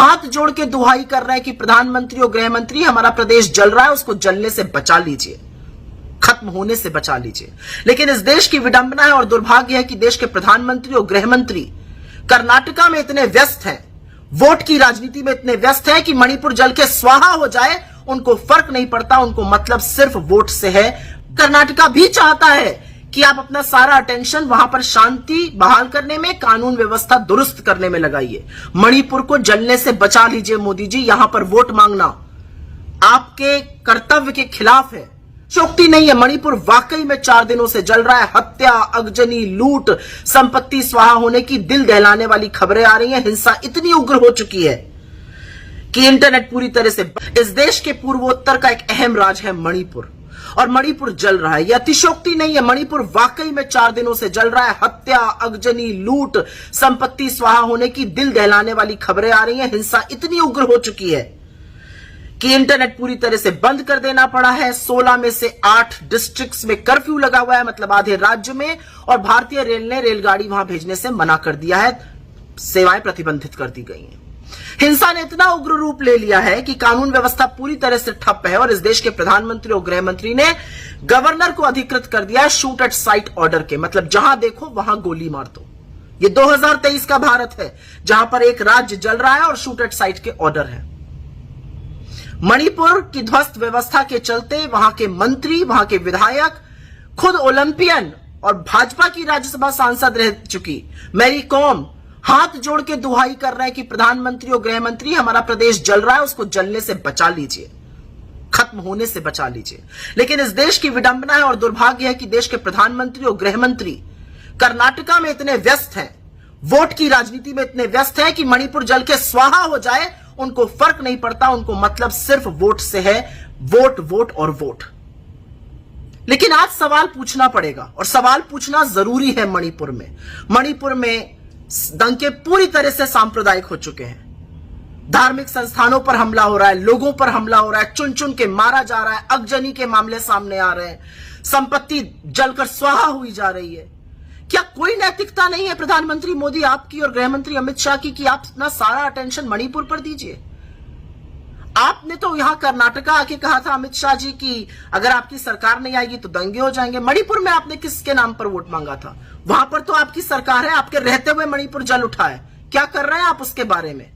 हाथ जोड़ के दुहाई कर रहे हैं कि प्रधानमंत्री और गृह मंत्री, हमारा प्रदेश जल रहा है, उसको जलने से बचा लीजिए, खत्म होने से बचा लीजिए। लेकिन इस देश की विडंबना है और दुर्भाग्य है कि देश के प्रधानमंत्री और गृह मंत्री कर्नाटका में इतने व्यस्त हैं, वोट की राजनीति में इतने व्यस्त हैं कि मणिपुर जल के स्वाहा हो जाए उनको फर्क नहीं पड़ता, उनको मतलब सिर्फ वोट से है। कर्नाटका भी चाहता है कि आप अपना सारा अटेंशन वहां पर शांति बहाल करने में, कानून व्यवस्था दुरुस्त करने में लगाइए। मणिपुर को जलने से बचा लीजिए मोदी जी। यहां पर वोट मांगना आपके कर्तव्य के खिलाफ है, शोक्ति नहीं है। मणिपुर वाकई में 4 दिनों से जल रहा है। हत्या, अगजनी, लूट, संपत्ति स्वाहा होने की दिल दहलाने वाली खबरें आ रही हैं। हिंसा इतनी उग्र हो चुकी है कि इंटरनेट पूरी तरह से, इस देश के पूर्वोत्तर का एक अहम राज्य है मणिपुर, और मणिपुर जल रहा है। यह अतिशोक्ति नहीं है। मणिपुर वाकई में 4 दिनों से जल रहा है। हत्या, अगजनी, लूट, संपत्ति स्वाहा होने की दिल दहलाने वाली खबरें आ रही हैं। हिंसा इतनी उग्र हो चुकी है कि इंटरनेट पूरी तरह से बंद कर देना पड़ा है। 16 में से 8 डिस्ट्रिक्ट्स में कर्फ्यू लगा हुआ है, मतलब आधे राज्य में, और भारतीय रेल ने रेलगाड़ी वहां भेजने से मना कर दिया है, सेवाएं प्रतिबंधित कर दी गई हैं। हिंसा ने इतना उग्र रूप ले लिया है कि कानून व्यवस्था पूरी तरह से ठप है, और इस देश के प्रधानमंत्री और गृह मंत्री ने गवर्नर को अधिकृत कर दिया है शूट एट साइट ऑर्डर के, मतलब जहां देखो वहां गोली मार दो। ये 2023 का भारत है जहां पर एक राज्य जल रहा है और शूट एट साइट के ऑर्डर है। मणिपुर की ध्वस्त व्यवस्था के चलते वहां के मंत्री, वहां के विधायक, खुद ओलंपियन और भाजपा की राज्यसभा सांसद रह चुकी मैरी कॉम हाथ जोड़ के दुहाई कर रहे हैं कि प्रधानमंत्री और गृह मंत्री, हमारा प्रदेश जल रहा है, उसको जलने से बचा लीजिए, खत्म होने से बचा लीजिए। लेकिन इस देश की विडंबना है और दुर्भाग्य है कि देश के प्रधानमंत्री और गृह मंत्री कर्नाटका में इतने व्यस्त हैं, वोट की राजनीति में इतने व्यस्त हैं कि मणिपुर जल के स्वाहा हो जाए उनको फर्क नहीं पड़ता, उनको मतलब सिर्फ वोट से है। वोट, वोट और वोट। लेकिन आज सवाल पूछना पड़ेगा, और सवाल पूछना जरूरी है। मणिपुर में दंगे पूरी तरह से सांप्रदायिक हो चुके हैं। धार्मिक संस्थानों पर हमला हो रहा है, लोगों पर हमला हो रहा है, चुन चुन के मारा जा रहा है, अगजनी के मामले सामने आ रहे हैं, संपत्ति जलकर स्वाहा हुई जा रही है। क्या कोई नैतिकता नहीं है प्रधानमंत्री मोदी आपकी और गृह मंत्री अमित शाह की कि आप अपना सारा अटेंशन मणिपुर पर दीजिए? आपने तो यहां कर्नाटका आके कहा था अमित शाह जी की अगर आपकी सरकार नहीं आएगी तो दंगे हो जाएंगे। मणिपुर में आपने किसके नाम पर वोट मांगा था? वहां पर तो आपकी सरकार है, आपके रहते हुए मणिपुर जल उठा है। क्या कर रहे हैं आप उसके बारे में?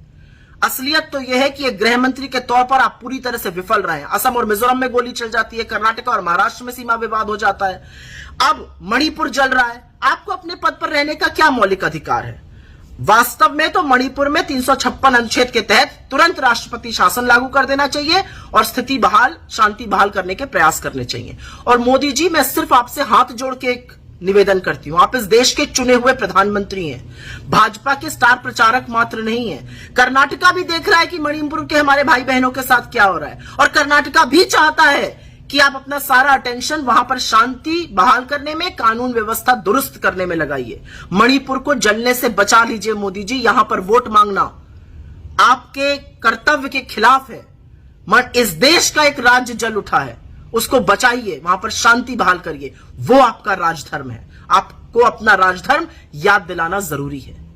असलियत तो यह है कि एक गृह मंत्री के तौर पर आप पूरी तरह से विफल रहे हैं। असम और मिजोरम में गोली चल जाती है, कर्नाटका और महाराष्ट्र में सीमा विवाद हो जाता है, अब मणिपुर जल रहा है। आपको अपने पद पर रहने का क्या मौलिक अधिकार है? वास्तव में तो मणिपुर में 356 अनुच्छेद के तहत तुरंत राष्ट्रपति शासन लागू कर देना चाहिए और स्थिति बहाल, शांति बहाल करने के प्रयास करने चाहिए। और मोदी जी, मैं सिर्फ आपसे हाथ जोड़ के एक निवेदन करती हूं, आप इस देश के चुने हुए प्रधानमंत्री हैं, भाजपा के स्टार प्रचारक मात्र नहीं है। कर्नाटका भी देख रहा है कि मणिपुर के हमारे भाई बहनों के साथ क्या हो रहा है, और कर्नाटका भी चाहता है कि आप अपना सारा अटेंशन वहां पर शांति बहाल करने में, कानून व्यवस्था दुरुस्त करने में लगाइए। मणिपुर को जलने से बचा लीजिए मोदी जी। यहां पर वोट मांगना आपके कर्तव्य के खिलाफ है। इस देश का एक राज्य जल उठा है, उसको बचाइए, वहां पर शांति बहाल करिए। वो आपका राजधर्म है। आपको अपना राजधर्म याद दिलाना जरूरी है।